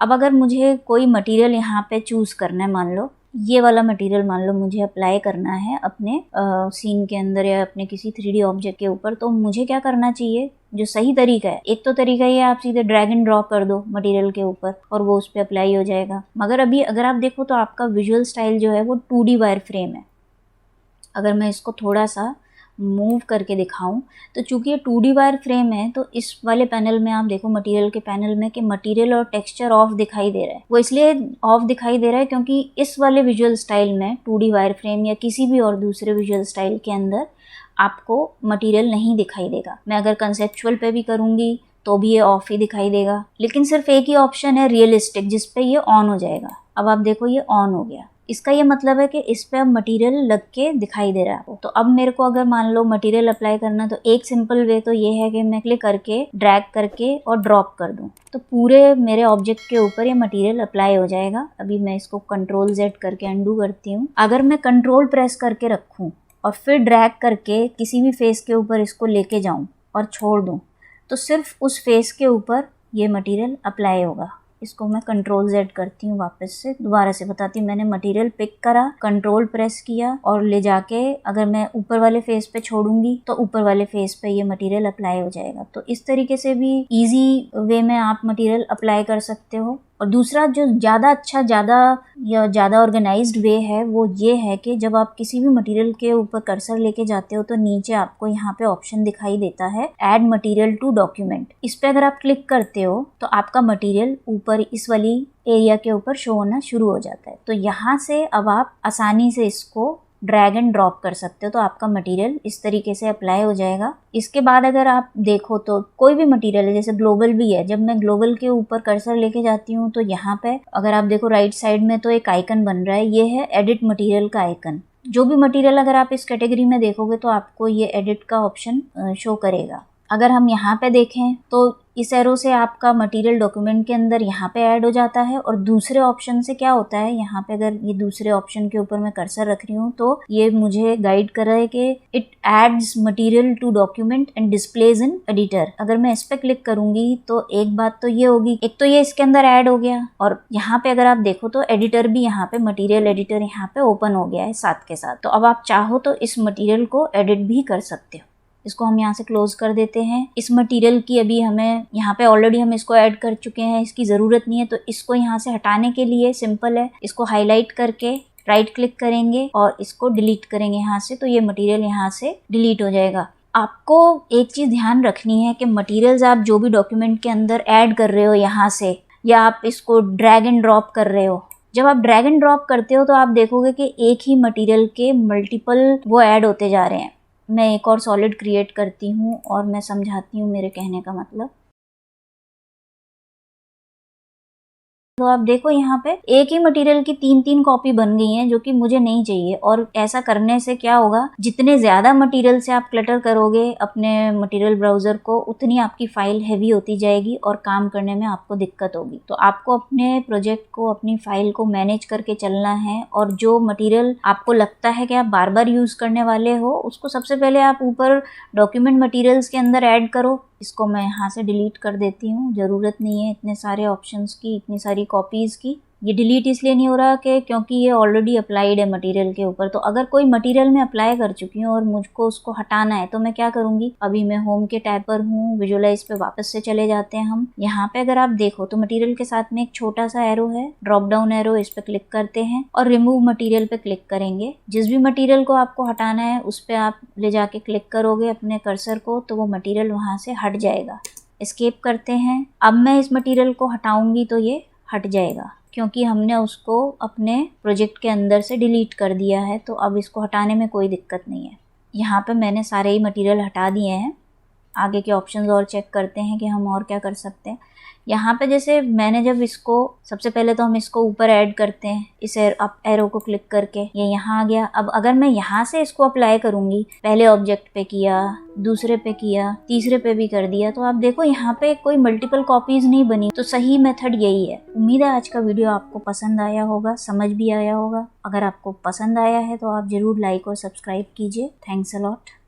अब अगर मुझे कोई मटेरियल यहाँ पे चूज करना है, मान लो ये वाला मटेरियल मान लो मुझे अप्लाई करना है अपने सीन के अंदर या अपने किसी 3D ऑब्जेक्ट के ऊपर, तो मुझे क्या करना चाहिए? जो सही तरीका है, एक तो तरीका ये आप सीधे ड्रैग एंड ड्रॉप कर दो मटेरियल के ऊपर और वो उस पर अप्लाई हो जाएगा। मगर अभी अगर आप देखो तो आपका विजुअल स्टाइल जो है वो 2D वायर फ्रेम है। अगर मैं इसको थोड़ा सा मूव करके दिखाऊं तो चूंकि ये 2D वायर फ्रेम है, तो इस वाले पैनल में आप देखो मटेरियल के पैनल में कि मटेरियल और टेक्सचर ऑफ दिखाई दे रहा है। वो इसलिए ऑफ दिखाई दे रहा है क्योंकि इस वाले विजुअल स्टाइल में 2D वायर फ्रेम या किसी भी और दूसरे विजुअल स्टाइल के अंदर आपको मटेरियल नहीं दिखाई देगा। मैं अगर कंसेप्चुअल पे भी करूंगी तो भी ये ऑफ ही दिखाई देगा, लेकिन सिर्फ एक ही ऑप्शन है रियलिस्टिक जिसपे ये ऑन हो जाएगा। अब आप देखो ये ऑन हो गया, इसका ये मतलब है कि इस पे अब मटेरियल लग के दिखाई दे रहा है। तो अब मेरे को अगर मान लो मटेरियल अप्लाई करना, तो एक सिंपल वे तो ये है कि मैं क्लिक करके ड्रैग करके और ड्रॉप कर दूं, तो पूरे मेरे ऑब्जेक्ट के ऊपर ये मटेरियल अप्लाई हो जाएगा। अभी मैं इसको कंट्रोल Z करके अंडू करती हूँ। अगर मैं कंट्रोल प्रेस करके रखूँ और फिर ड्रैग करके किसी भी फेस के ऊपर इसको लेके जाऊँ और छोड़ दूँ, तो सिर्फ उस फेस के ऊपर ये मटेरियल अप्लाई होगा। इसको मैं कंट्रोल Z करती हूँ, वापस से दोबारा से बताती हूँ। मैंने मटेरियल पिक करा, कंट्रोल प्रेस किया और ले जाके अगर मैं ऊपर वाले फेस पे छोड़ूंगी तो ऊपर वाले फेस पे ये मटेरियल अप्लाई हो जाएगा। तो इस तरीके से भी इजी वे में आप मटेरियल अप्लाई कर सकते हो। और दूसरा जो ज़्यादा ऑर्गेनाइज्ड वे है वो ये है कि जब आप किसी भी मटेरियल के ऊपर कर्सर लेके जाते हो तो नीचे आपको यहाँ पे ऑप्शन दिखाई देता है ऐड मटेरियल टू डॉक्यूमेंट। इस पे अगर आप क्लिक करते हो तो आपका मटेरियल ऊपर इस वाली एरिया के ऊपर शो होना शुरू हो जाता है। तो यहाँ से अब आप आसानी से इसको ड्रैग एंड ड्रॉप कर सकते हो, तो आपका मटेरियल इस तरीके से अप्लाई हो जाएगा। इसके बाद अगर आप देखो तो कोई भी मटेरियल है, जैसे ग्लोबल भी है, जब मैं ग्लोबल के ऊपर कर्सर लेके जाती हूँ तो यहाँ पे अगर आप देखो राइट साइड में तो एक आइकन बन रहा है, ये है एडिट मटेरियल का आइकन। जो भी मटेरियल अगर आप इस कैटेगरी में देखोगे तो आपको ये एडिट का ऑप्शन शो करेगा। अगर हम यहाँ पे देखें तो इस एरो से आपका मटेरियल डॉक्यूमेंट के अंदर यहाँ पे ऐड हो जाता है। और दूसरे ऑप्शन से क्या होता है, यहाँ पे अगर ये दूसरे ऑप्शन के ऊपर मैं कर्सर रख रही हूँ तो ये मुझे गाइड कर रहा है कि it adds material to document and displays in editor. अगर मैं इस पे क्लिक करूंगी तो एक बात तो ये होगी, एक तो ये इसके अंदर ऐड हो गया और यहाँ पे अगर आप देखो तो एडिटर भी यहाँ पे मटेरियल एडिटर यहाँ पे ओपन हो गया है साथ के साथ। तो अब आप चाहो तो इस मटेरियल को एडिट भी कर सकते हो। इसको हम यहाँ से क्लोज कर देते हैं। इस मटेरियल की अभी हमें यहाँ पे ऑलरेडी हम इसको ऐड कर चुके हैं, इसकी ज़रूरत नहीं है। तो इसको यहाँ से हटाने के लिए सिंपल है, इसको हाईलाइट करके राइट क्लिक करेंगे और इसको डिलीट करेंगे यहाँ से, तो ये मटेरियल यहाँ से डिलीट हो जाएगा। आपको एक चीज़ ध्यान रखनी है कि मटेरियल्स आप जो भी डॉक्यूमेंट के अंदर ऐड कर रहे हो यहाँ से, या आप इसको ड्रैग एंड ड्रॉप कर रहे हो, जब आप ड्रैग एंड ड्रॉप करते हो तो आप देखोगे कि एक ही मटेरियल के मल्टीपल वो ऐड होते जा रहे हैं। मैं एक और सॉलिड क्रिएट करती हूँ और मैं समझाती हूँ मेरे कहने का मतलब। तो आप देखो यहाँ पे एक ही मटेरियल की 3 कॉपी बन गई हैं जो कि मुझे नहीं चाहिए। और ऐसा करने से क्या होगा, जितने ज़्यादा मटेरियल से आप क्लटर करोगे अपने मटेरियल ब्राउज़र को, उतनी आपकी फाइल हैवी होती जाएगी और काम करने में आपको दिक्कत होगी। तो आपको अपने प्रोजेक्ट को, अपनी फाइल को मैनेज करके चलना है। और जो मटेरियल आपको लगता है कि आप बार बार यूज़ करने वाले हो, उसको सबसे पहले आप ऊपर डॉक्यूमेंट मटेरियल्स के अंदर ऐड करो। इसको मैं यहाँ से डिलीट कर देती हूँ, ज़रूरत नहीं है इतने सारे ऑप्शंस की, इतनी सारी कॉपीज़ की। ये डिलीट इसलिए नहीं हो रहा कि क्योंकि ये ऑलरेडी अप्लाइड है मटेरियल के ऊपर। तो अगर कोई मटेरियल मैं अप्लाई कर चुकी हूँ और मुझको उसको हटाना है तो मैं क्या करूँगी, अभी मैं होम के टैब पर हूँ, विजुअलाइज पे वापस से चले जाते हैं हम। यहाँ पे अगर आप देखो तो मटेरियल के साथ में एक छोटा सा एरो है, ड्रॉप डाउन एरो, इस पर क्लिक करते हैं और रिमूव मटीरियल पे क्लिक करेंगे। जिस भी मटीरियल को आपको हटाना है उस पर आप ले जाके क्लिक करोगे अपने कर्सर को, तो वो मटीरियल वहाँ से हट जाएगा। एस्केप करते हैं। अब मैं इस मटीरियल को हटाऊंगी तो ये हट जाएगा क्योंकि हमने उसको अपने प्रोजेक्ट के अंदर से डिलीट कर दिया है। तो अब इसको हटाने में कोई दिक्कत नहीं है। यहाँ पे मैंने सारे ही मटेरियल हटा दिए हैं। आगे के ऑप्शंस और चेक करते हैं कि हम और क्या कर सकते हैं। यहाँ पे जैसे मैंने जब इसको, सबसे पहले तो हम इसको ऊपर ऐड करते हैं, इस एरो को क्लिक करके ये यहाँ आ गया। अब अगर मैं यहाँ से इसको अप्लाई करूँगी, पहले ऑब्जेक्ट पे किया, दूसरे पे किया, तीसरे पे भी कर दिया, तो आप देखो यहाँ पे कोई मल्टीपल कॉपीज नहीं बनी। तो सही मेथड यही है। उम्मीद है आज का वीडियो आपको पसंद आया होगा, समझ भी आया होगा। अगर आपको पसंद आया है तो आप जरूर लाइक और सब्सक्राइब कीजिए। Thanks a lot.